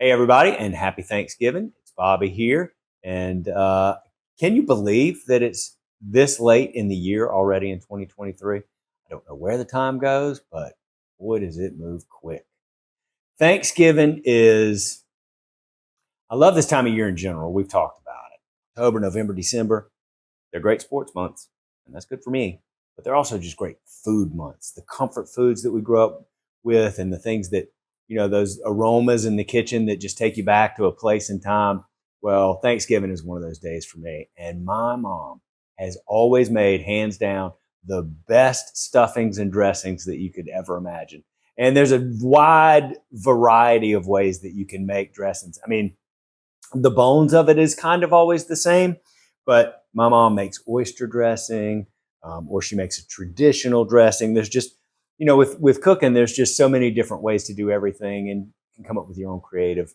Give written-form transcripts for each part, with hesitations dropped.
Hey, everybody, and happy Thanksgiving. It's Bobby here. And can you believe that it's this late in the year already in 2023? I don't know where the time goes, but boy, does it move quick. Thanksgiving is, I love this time of year in general. We've talked about it. October, November, December, they're great sports months, and that's good for me. But they're also just great food months. The comfort foods that we grew up with and the things that, those aromas in the kitchen that just take you back to a place and time. Well, Thanksgiving is one of those days for me. And my mom has always made, hands down, the best stuffings and dressings that you could ever imagine. And there's a wide variety of ways that you can make dressings. I mean, the bones of it is kind of always the same, but my mom makes oyster dressing, or she makes a traditional dressing. There's just, with cooking, there's just so many different ways to do everything, and you can come up with your own creative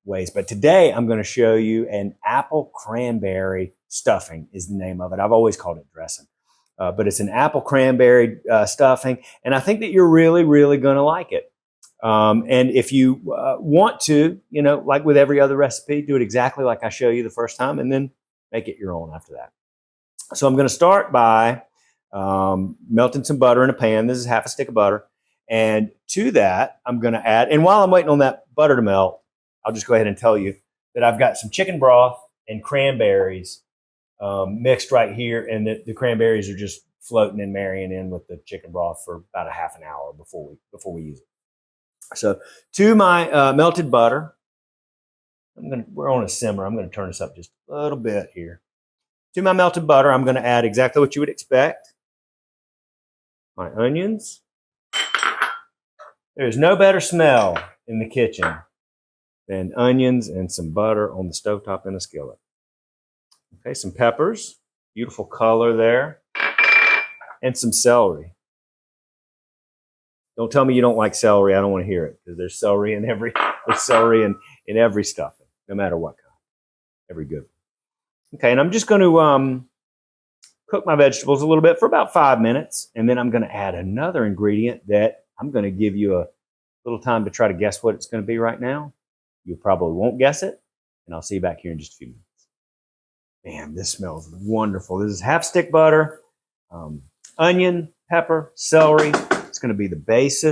ways. But today I'm going to show you an apple cranberry stuffing is the name of it. I've always called it dressing. But it's an apple cranberry stuffing, and I think that you're really, really going to like it. And if you want to, like with every other recipe, do it exactly like I show you the first time, and then make it your own after that. So I'm going to start by melting some butter in a pan. This is half a stick of butter. And to that, I'm going to add, and while I'm waiting on that butter to melt, I'll just go ahead and tell you that I've got some chicken broth and cranberries mixed right here. And the cranberries are just floating and marrying in with the chicken broth for about a half an hour before we use it. So to my melted butter, we're on a simmer. I'm going to turn this up just a little bit here. To my melted butter, I'm going to add exactly what you would expect. My onions. There's no better smell in the kitchen than onions and some butter on the stovetop in a skillet. Okay, some peppers. Beautiful color there. And some celery. Don't tell me you don't like celery. I don't want to hear it, because there's celery in every stuffing, no matter what kind. Every good one. Okay, and I'm just going to cook my vegetables a little bit for about 5 minutes, and then I'm going to add another ingredient that I'm going to give you a little time to try to guess what it's going to be right now. You probably won't guess it, and I'll see you back here in just a few minutes. Man, this smells wonderful. This is half stick butter, onion, pepper, celery. It's going to be the base,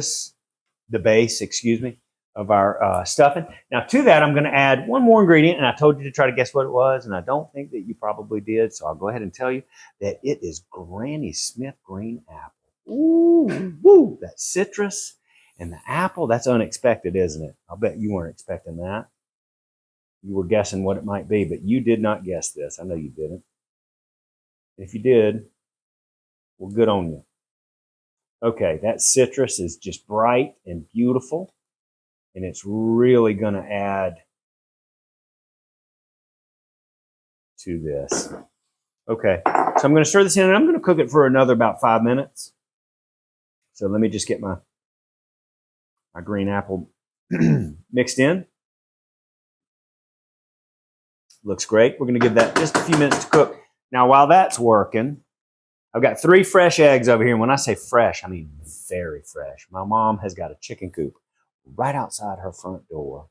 of our stuffing. Now to that, I'm going to add one more ingredient, and I told you to try to guess what it was, and I don't think that you probably did, so I'll go ahead and tell you that it is Granny Smith green apple. Ooh, woo, that citrus and the apple, that's unexpected, isn't it? I'll bet you weren't expecting that. You were guessing what it might be, but you did not guess this. I know you didn't. If you did, well, good on you. Okay, that citrus is just bright and beautiful, and it's really going to add to this. Okay, so I'm going to stir this in, and I'm going to cook it for another about 5 minutes. So let me just get my green apple mixed in. Looks great. We're going to give that just a few minutes to cook. Now, while that's working, I've got 3 fresh eggs over here. And when I say fresh, I mean very fresh. My mom has got a chicken coop right outside her front door.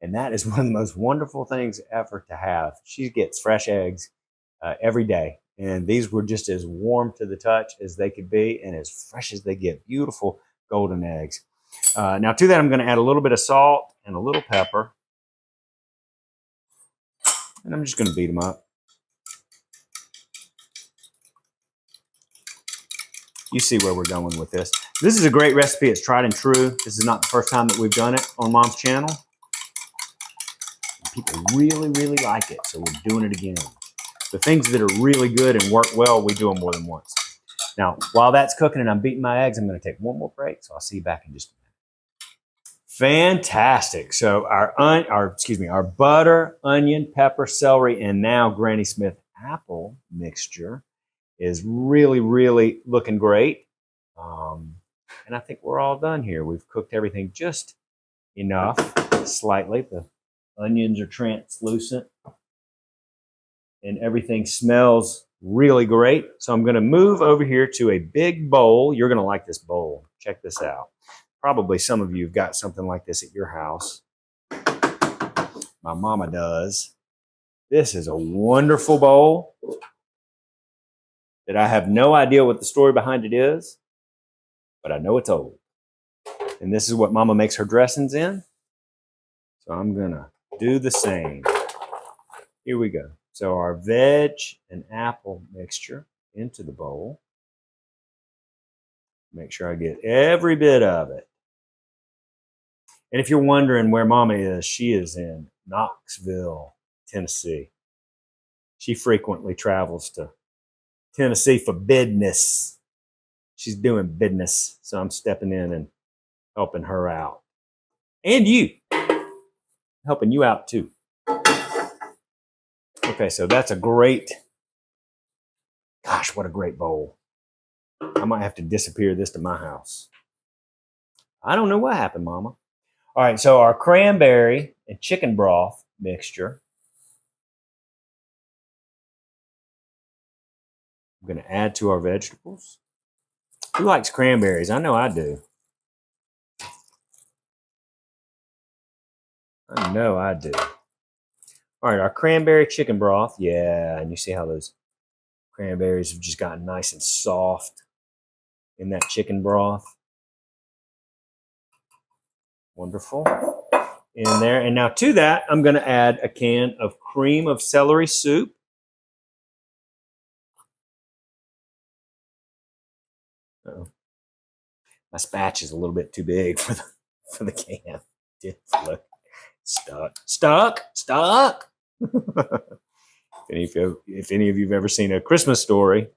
And that is one of the most wonderful things ever to have. She gets fresh eggs every day. And these were just as warm to the touch as they could be and as fresh as they get. Beautiful golden eggs. Now to that, I'm going to add a little bit of salt and a little pepper. And I'm just going to beat them up. You see where we're going with this. This is a great recipe. It's tried and true. This is not the first time that we've done it on Mom's channel. People really, really like it, so we're doing it again. The things that are really good and work well, we do them more than once. Now, while that's cooking and I'm beating my eggs, I'm going to take one more break, so I'll see you back in just a minute. Fantastic. So our butter, onion, pepper, celery, and now Granny Smith apple mixture is really, really looking great. And I think we're all done here. We've cooked everything just enough, slightly. The onions are translucent and everything smells really great. So I'm going to move over here to a big bowl. You're going to like this bowl. Check this out. Probably some of you have got something like this at your house. My mama does. This is a wonderful bowl that I have no idea what the story behind it is, but I know it's old. And this is what mama makes her dressings in. So I'm going to do the same. Here we go. So our veg and apple mixture into the bowl. Make sure I get every bit of it. And if you're wondering where mama is, she is in Knoxville, Tennessee. She frequently travels to Tennessee for business. She's doing business. So I'm stepping in and helping her out. And you. Helping you out too. Okay, so that's a great, gosh, what a great bowl. I might have to disappear this to my house. I don't know what happened, mama. All right, so our cranberry and chicken broth mixture. I'm going to add to our vegetables. Who likes cranberries? I know I do. I know I do. All right, our cranberry chicken broth. Yeah, and you see how those cranberries have just gotten nice and soft in that chicken broth. Wonderful. In there. And now to that, I'm going to add a can of cream of celery soup. Uh-oh. My spatch is a little bit too big for the can. Look, stuck. If any of you've ever seen A Christmas Story,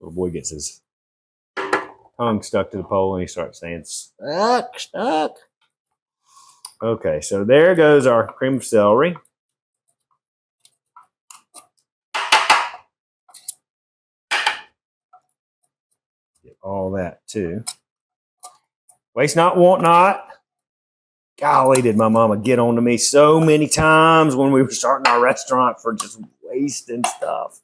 little boy gets his tongue stuck to the pole and he starts saying, stuck. Okay, so there goes our cream of celery. Get all that too. Waste not, want not. Golly, did my mama get on to me so many times when we were starting our restaurant for just wasting stuff.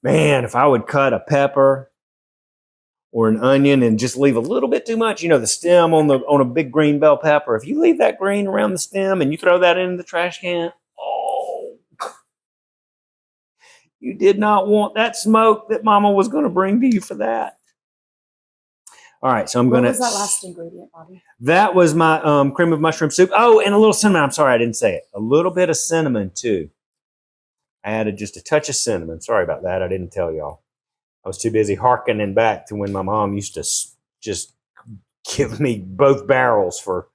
Man, if I would cut a pepper or an onion and just leave a little bit too much, you know, the stem on a big green bell pepper, if you leave that green around the stem and you throw that in the trash can, oh, you did not want that smoke that mama was going to bring to you for that. All right, so I'm going to... What was that last ingredient, Bobby? That was my cream of mushroom soup. Oh, and a little cinnamon. I'm sorry, I didn't say it. A little bit of cinnamon, too. I added just a touch of cinnamon. Sorry about that. I didn't tell y'all. I was too busy hearkening back to when my mom used to just give me both barrels for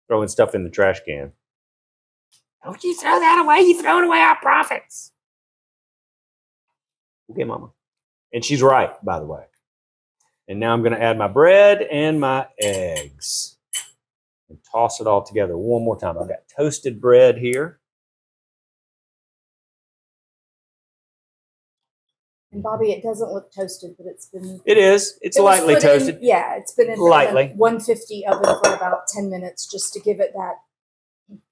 throwing stuff in the trash can. Don't you throw that away. You're throwing away our profits. Okay, mama. And she's right, by the way. And now I'm going to add my bread and my eggs and toss it all together one more time. I've got toasted bread here. And Bobby, it doesn't look toasted, but it's been... It is. It's lightly toasted. It's been in lightly. a 150 oven for about 10 minutes just to give it that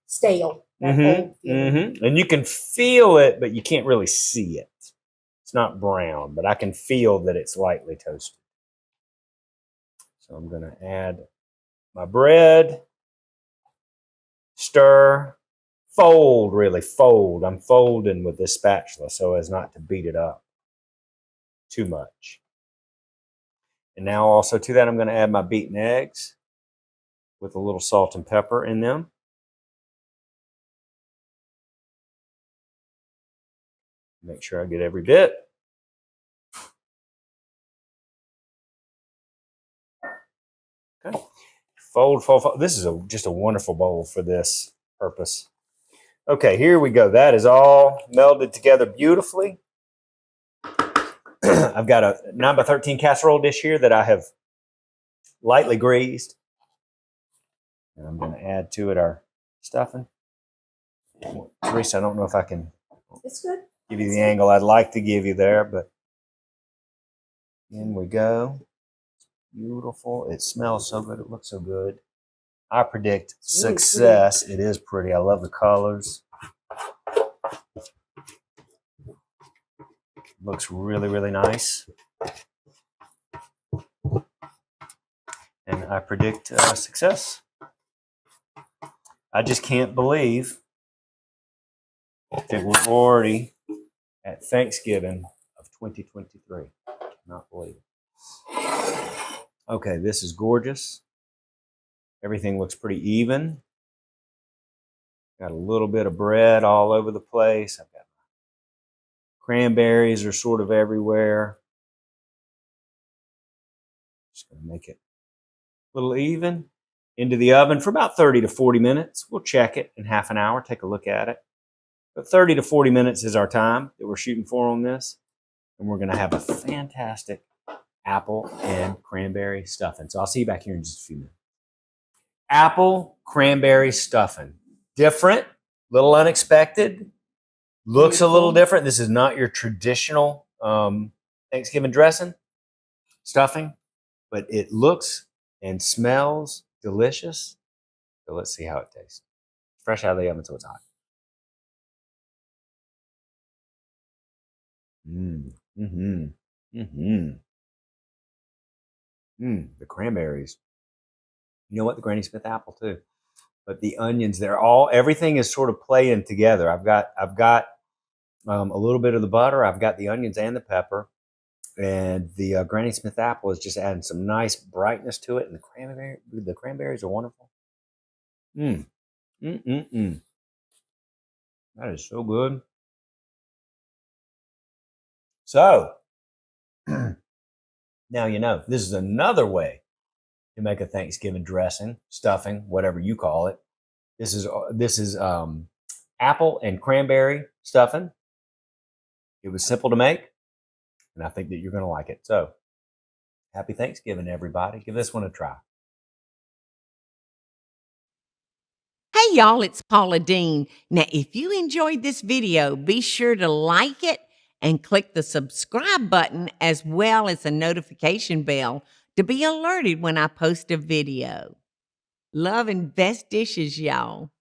stale, that old feeling. And you can feel it, but you can't really see it. It's not brown, but I can feel that it's lightly toasted. So I'm going to add my bread, stir, fold, really fold. I'm folding with this spatula so as not to beat it up too much. And now also to that, I'm going to add my beaten eggs with a little salt and pepper in them. Make sure I get every bit. Okay. Fold. This is just a wonderful bowl for this purpose. Okay, here we go. That is all melded together beautifully. I've got a 9x13 casserole dish here that I have lightly greased. And I'm going to add to it our stuffing. Teresa, I don't know if I can give you the angle I'd like to give you there, but in we go. Beautiful. It smells so good. It looks so good. I predict success. It is pretty. I love the colors. Looks really, really nice. And I predict success. I just can't believe that we're already at Thanksgiving of 2023. Cannot believe it. Okay, this is gorgeous. Everything looks pretty even. Got a little bit of bread all over the place. I've got cranberries are sort of everywhere. Just going to make it a little even. Into the oven for about 30 to 40 minutes. We'll check it in half an hour, take a look at it. But 30 to 40 minutes is our time that we're shooting for on this. And we're going to have a fantastic apple and cranberry stuffing. So I'll see you back here in just a few minutes. Apple cranberry stuffing. Different, little unexpected, looks a little different. This is not your traditional Thanksgiving dressing, stuffing, but it looks and smells delicious. So let's see how it tastes. Fresh out of the oven, so it's hot. The cranberries. You know what? The Granny Smith apple too. But the onions, everything is sort of playing together. I've got a little bit of the butter. I've got the onions and the pepper, and the Granny Smith apple is just adding some nice brightness to it. And the cranberries are wonderful. That is so good. So now you know this is another way to make a Thanksgiving dressing, stuffing, whatever you call it. This is apple and cranberry stuffing. It was simple to make, and I think that you're going to like it. So, happy Thanksgiving, everybody. Give this one a try. Hey y'all, it's Paula Deen. Now, if you enjoyed this video, be sure to like it and click the subscribe button as well as the notification bell to be alerted when I post a video. Love and best dishes, y'all.